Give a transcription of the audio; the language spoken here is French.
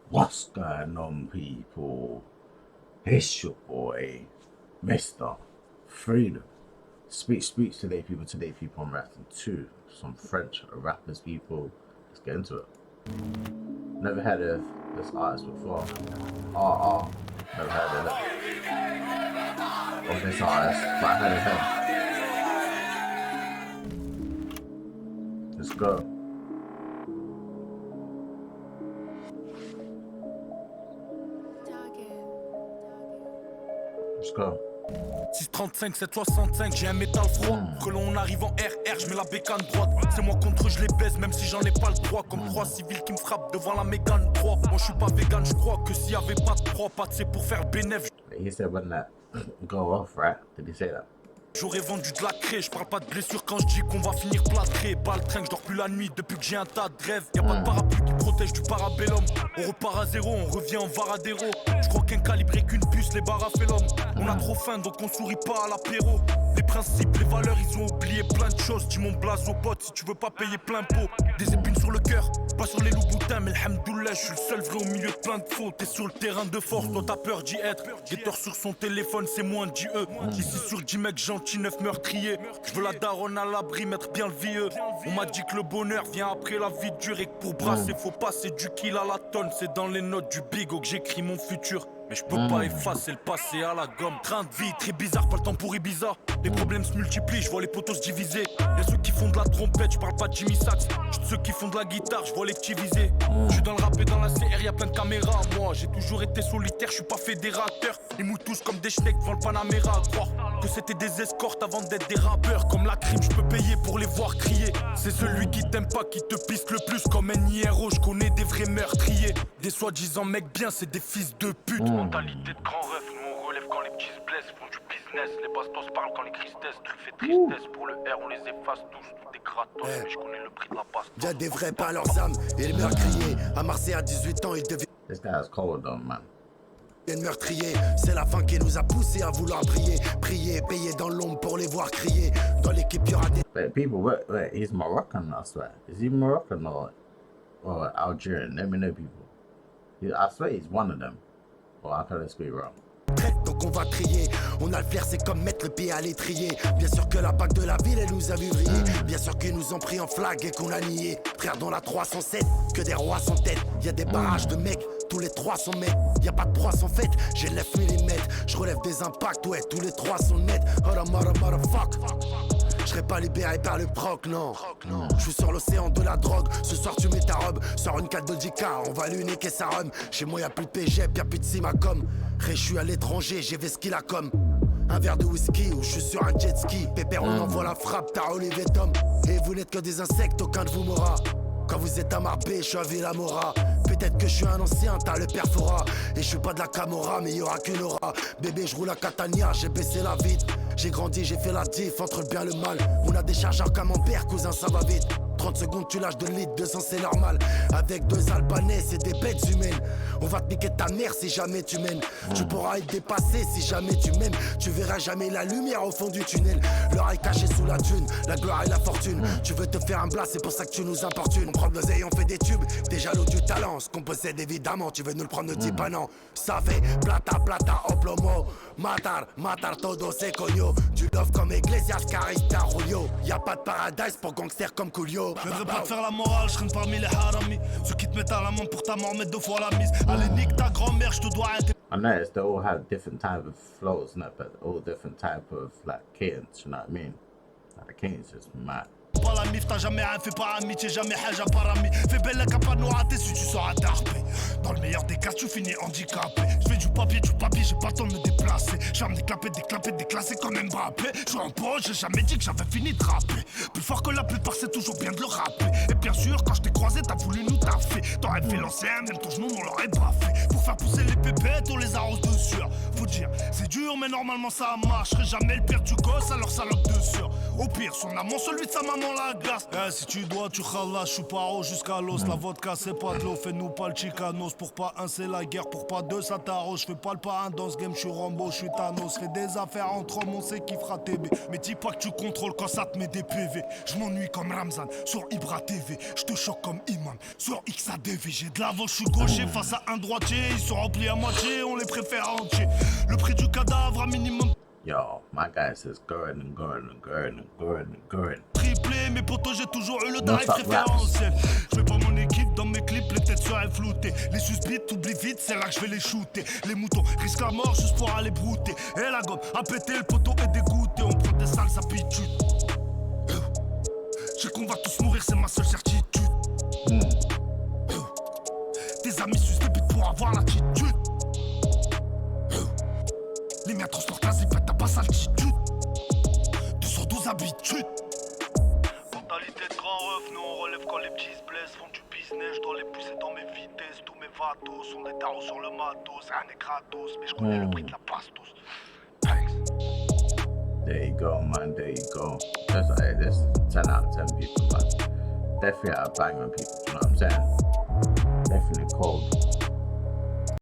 What's going on, people? It's your boy, Mr. Freedom. Speaks today, people. Today, people, I'm reacting to some French rappers, people. Let's get into it. Never heard of this artist before. Never heard of it. Of this artist, but I heard of him. Let's go. Let's go. 635, 765, j'ai un métal froid. Que l'on arrive en RR, je mets la bécane droite. C'est moi contre eux, je les baise, même si j'en ai pas le droit. Comme trois civils qui me frappent devant la Mégane 3. Moi je suis pas vegan, je crois que s'il y avait pas de 3 pattes, c'est pour faire bénéf. He said when that go off, right? Did he say that? J'aurais vendu de la craie, je parle pas de blessure quand je dis qu'on va finir plâtré. Baltringue, je dors plus la nuit depuis que j'ai un tas de rêves. Y'a pas de parapluie qui protège du parabellum. On repart à zéro, on revient en Varadero. Je crois qu'un calibré qu'une puce, les barres a fait l'homme. On a trop faim donc on sourit pas à l'apéro. Les principes, les valeurs, ils ont oublié plein de choses. Dis mon blaze aux potes si tu veux pas payer plein pot. Des épines sur le cœur, pas sur les loups boutins. Mais alhamdoulilah, je suis le seul vrai au milieu de plein de faux. T'es sur le terrain de force, toi t'as peur d'y être. Guetteur sur son téléphone, c'est moins d'IE. Ici sur 10 mecs gentils, 9 meurtriers. Je veux la daronne à l'abri, mettre bien le vieux. On m'a dit que le bonheur vient après la vie dure. Et que pour brasser, faut passer du kill à la tonne. C'est dans les notes du bigot que j'écris mon futur. Mais je peux pas effacer le passé à la gomme. Train de vie très bizarre, pas le temps pour Ibiza. Les problèmes se multiplient, je vois les potos se diviser. Y'a ceux qui font de la trompette, je parle pas de Jimmy Sax. J'suis ceux qui font de la guitare, je vois les petits visés. J'suis dans le rap et dans la CR, y'a plein de caméras. Moi j'ai toujours été solitaire, je suis pas fédérateur. Ils mouillent tous comme des schnecks devant le Panamera. Croire que c'était des escortes avant d'être des rappeurs. Comme la crime, je peux payer pour les voir crier. C'est celui qui t'aime pas qui te piste le plus. Comme un IRO, je connais des vrais meurtriers. Des soi-disant mecs bien, c'est des fils de pute. Mentalité de grand ref, nous on relève quand les petits se blessent, font du business, les bastos parlent quand les tristesses, truffes et tristesse, pour le R on les efface tous, tout est gratos, mais je connais le prix de la passe. Y'a des vrais pas leurs âmes, et le meurtrier, à Marseille à 18 ans il devient This guy's cold though, man. meurtrier, c'est la fin qui nous a poussé à vouloir briller, prier, payer dans l'ombre pour les voir crier, dans l'équipe y'aura des... But people, wait, he's Moroccan, I swear. Is he Moroccan or Algerian? Let me know, people. I swear he's one of them. Well, I could be wrong. Donc on va crier, on a le flair, c'est comme mettre le pied à l'étrier. Bien sûr que la PAC de la ville, elle nous a vu vriller. Bien sûr qu'ils nous ont pris en flag et qu'on a nié. Frère, dans la 307, que des rois sont tête. Y'a des barrages de mecs, tous les 300 mètres. Y'a pas de proie sans fête, j'ai 9 mm. Je relève des impacts, ouais, tous les 300 mètres. Oh la motherfuck. Je serai pas libéré par le proc, non. Je suis sur l'océan de la drogue. Ce soir tu mets ta robe, sors une 4 de JK, on va lui niquer sa rhum. Chez moi y'a plus de PGEP, y'a plus de Simacom. Ré, je suis à l'étranger, j'ai vu ce qu'il a comme. Un verre de whisky ou je suis sur un jet ski. Pépère, on envoie la frappe, t'as Olivier Tom. Et vous n'êtes que des insectes, aucun de vous m'aura. Quand vous êtes à Marbé, je suis à Villamora. Peut-être que je suis un ancien, t'as le perfora. Et je suis pas de la Camorra, mais y'aura qu'une aura. Bébé, je roule à Catania, j'ai baissé la vitre. J'ai grandi, j'ai fait la diff entre le bien et le mal. On a des chargeurs comme mon père, cousin, ça va vite. 30 secondes, tu lâches 2 litres, 200 c'est normal. Avec 2 Albanais, c'est des bêtes humaines. On va te niquer ta mère si jamais tu mènes. Tu pourras être dépassé si jamais tu m'aimes. Tu verras jamais la lumière au fond du tunnel. L'or est caché sous la thune, la gloire et la fortune. Tu veux te faire un blas, c'est pour ça que tu nous importunes. On prend de l'oseille, on fait des tubes, des jaloux du talent. Ce qu'on possède évidemment, tu veux nous le prendre, ne dis pas non. Ça fait plata, plata, oplomo. Matar todo se coño. Du love comme Iglesias, Carista, Julio. Y'a pas de paradise pour gangsters comme Coolio. Je viendrai pas te faire la morale, je traîne parmi les haramis. Ceux qui te mettent à la main pour ta mort, mettent 2 fois la mise. Allez, nique ta grand-mère, je te dois un. I noticed they all have different type of flows, not but all different type of like cadence. You know what I mean? Like the cadence is mad. Pas la mif, t'as jamais rien fait par amitié, jamais haja par ami. Fais belle qu'à pas nous rater si tu sauras t'arper. Dans le meilleur des cas, tu finis handicapé. Je fais du papier, j'ai pas le temps de me déplacer. J'aime déclassé comme Mbappé. Je suis en poche, j'ai jamais dit que j'avais fini de rapper. Plus fort que la plupart, c'est toujours bien de le rapper. Et bien sûr, quand je t'ai croisé, t'as voulu nous taffer. T'aurais fait l'ancien, même ton genou, on l'aurait baffé. Pour faire pousser les pépettes, on les arrose de sueur. Faut dire, c'est dur, mais normalement ça marche. Je serai jamais le pire du gosse, alors salope de sueur. Au pire, son amant, celui de sa maman l'agace. Si tu dois, tu khalas, je suis paro jusqu'à l'os. La vodka, c'est pas de l'eau, fais-nous pas le chicanos. Pour pas un, c'est la guerre, pour pas deux, ça t'arrose. Je fais pas le parrain dans ce game, je suis Rambo, je suis Thanos. Fais des affaires entre hommes, on sait qui fera TB. Mais dis pas que tu contrôles quand ça te met des PV. Je m'ennuie comme Ramzan sur Ibra TV. Je te choque comme Imam sur XADV. J'ai de l'avant, je suis gaucher face à un droitier. Ils sont remplis à moitié, on les préfère entiers. Le prix du cadavre, un minimum. Yo, my guy says going and going and going and going and going. Triplé, mes potos, j'ai toujours eu le Non, drive ça préférentiel. Je mets pas mon équipe dans mes clips, les têtes seraient floutées. Les suspites, oublie vite, c'est là que je vais les shooter. Les moutons risquent la mort juste pour aller brouter. Et la gomme a pété, le poteau est dégoûté. On prend des sales habitudes. Je sais qu'on va tous mourir, c'est ma seule certitude. Tes amis sucent des bites pour avoir l'attitude. Les miens transportent la zipette à basse altitude. 2 sur 12 habitudes. Mentalité de grand ref, nous on relève quand les petits se blessent. Font du business, je dois les pousser dans mes vitesses. Tous mes vatos sont des tarots sur le matos. Rien n'est gratos, mais je connais le prix de la bastos. There you go, man. There you go. That's like this 10 out of 10 people, man. Definitely out of banger people. You know what I'm saying? Definitely cold.